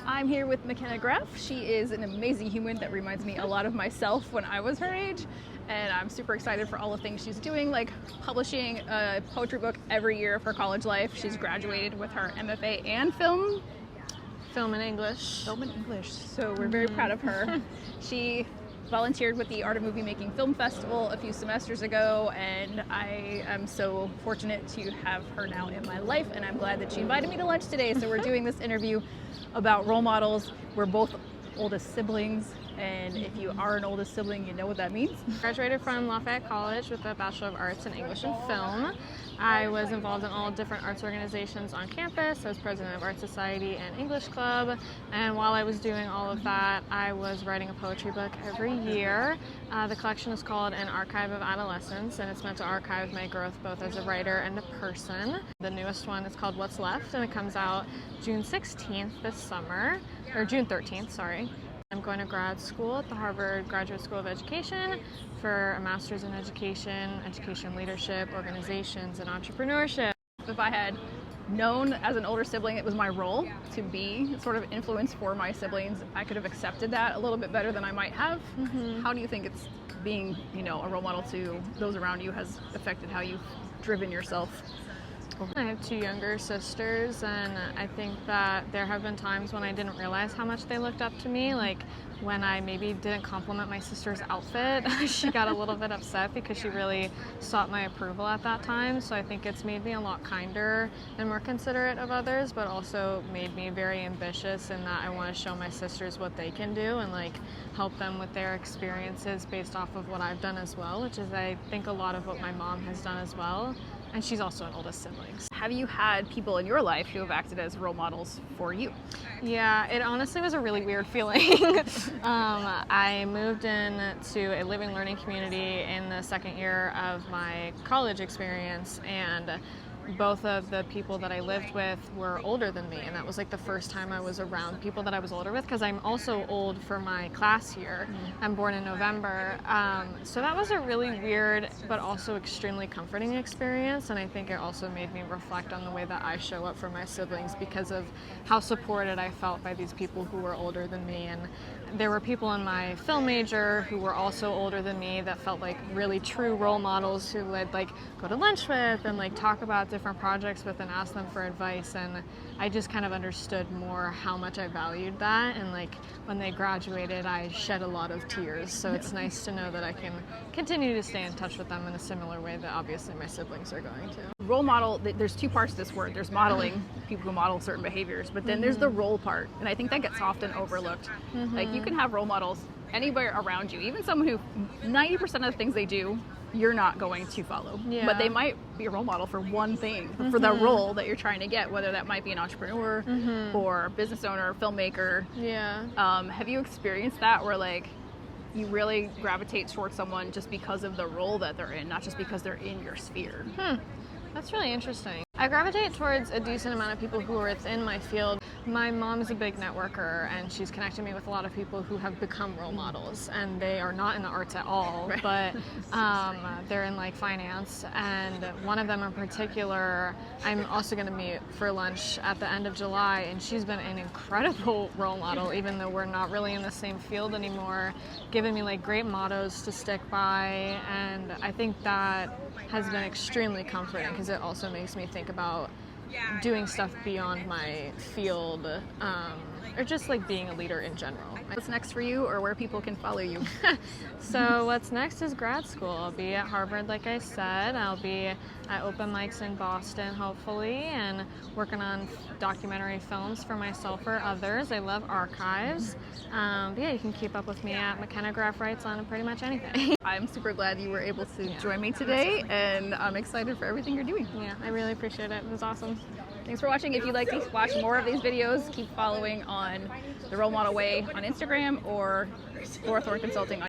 I'm here with McKenna Graf. She is an amazing human that reminds me a lot of myself when I was her age. And I'm super excited for all the things she's doing, like publishing a poetry book every year of her college life. She's graduated with her MFA and film and English. Film and English. So we're very proud of her. She volunteered with the Art of Movie Making Film Festival a few semesters ago, and I am so fortunate to have her now in my life, and I'm glad that she invited me to lunch today. So we're doing this interview about role models. We're both oldest siblings, and if you are an oldest sibling, you know what that means. Graduated from Lafayette College with a Bachelor of Arts in English and Film. I was involved in all different arts organizations on campus. I was president of Art Society and English Club, and while I was doing all of that, I was writing a poetry book every year. The collection is called An Archive of Adolescence, and it's meant to archive my growth both as a writer and a person. The newest one is called What's Left, and it comes out June 16th this summer, or June 13th, sorry. I'm going to grad school at the Harvard Graduate School of Education for a master's in education leadership, organizations, and entrepreneurship. If I had known as an older sibling it was my role to be sort of influence for my siblings, I could have accepted that a little bit better than I might have. How do you think it's being, a role model to those around you has affected how you've driven yourself? I have two younger sisters, and I think that there have been times when I didn't realize how much they looked up to me. Like when I maybe didn't compliment my sister's outfit, she got a little bit upset because she really sought my approval at that time. So I think it's made me a lot kinder and more considerate of others, but also made me very ambitious in that I want to show my sisters what they can do and help them with their experiences based off of what I've done as well, which is I think a lot of what my mom has done as well. And she's also an oldest sibling. Have you had people in your life who have acted as role models for you? Yeah, it honestly was a really weird feeling. I moved into a living learning community in the second year of my college experience, and both of the people that I lived with were older than me, and that was the first time I was around people that I was older with, because I'm also old for my class year. I'm born in November, so that was a really weird but also extremely comforting experience, and I think it also made me reflect on the way that I show up for my siblings because of how supported I felt by these people who were older than me. And there were people in my film major who were also older than me that felt like really true role models who I'd go to lunch with and talk about different projects with and ask them for advice, and I just kind of understood more how much I valued that. And when they graduated, I shed a lot of tears, so it's nice to know that I can continue to stay in touch with them in a similar way that obviously my siblings are going to. Role model, there's two parts to this word. There's modeling, people who model certain behaviors, but then there's the role part, and I think that gets often overlooked. You can have role models anywhere around you, even someone who 90% of the things they do you're not going to follow, but they might be a role model for one thing, for the role that you're trying to get, whether that might be an entrepreneur or business owner, filmmaker. Have you experienced that where you really gravitate towards someone just because of the role that they're in, not just because they're in your sphere? That's really interesting. I gravitate towards a decent amount of people who are within my field. My mom is a big networker, and she's connected me with a lot of people who have become role models, and they are not in the arts at all, but they're in finance. And one of them in particular, I'm also going to meet for lunch at the end of July, and she's been an incredible role model, even though we're not really in the same field anymore, giving me great mottos to stick by, and I think that has been extremely comforting because it also makes me think about doing stuff beyond my field, or just being a leader in general. What's next for you, or where people can follow you? So what's next is grad school. I'll be at Harvard, like I said. I'll be at open mics in Boston, hopefully, and working on documentary films for myself or others. I love archives. But yeah, you can keep up with me at McKenna Graf Writes on pretty much anything. I'm super glad you were able to join me today, and I'm excited for everything you're doing. Yeah, I really appreciate it. It was awesome. Thanks for watching. If you'd like to watch more of these videos, keep following on The Role Model Way on Instagram or Thorn Consulting on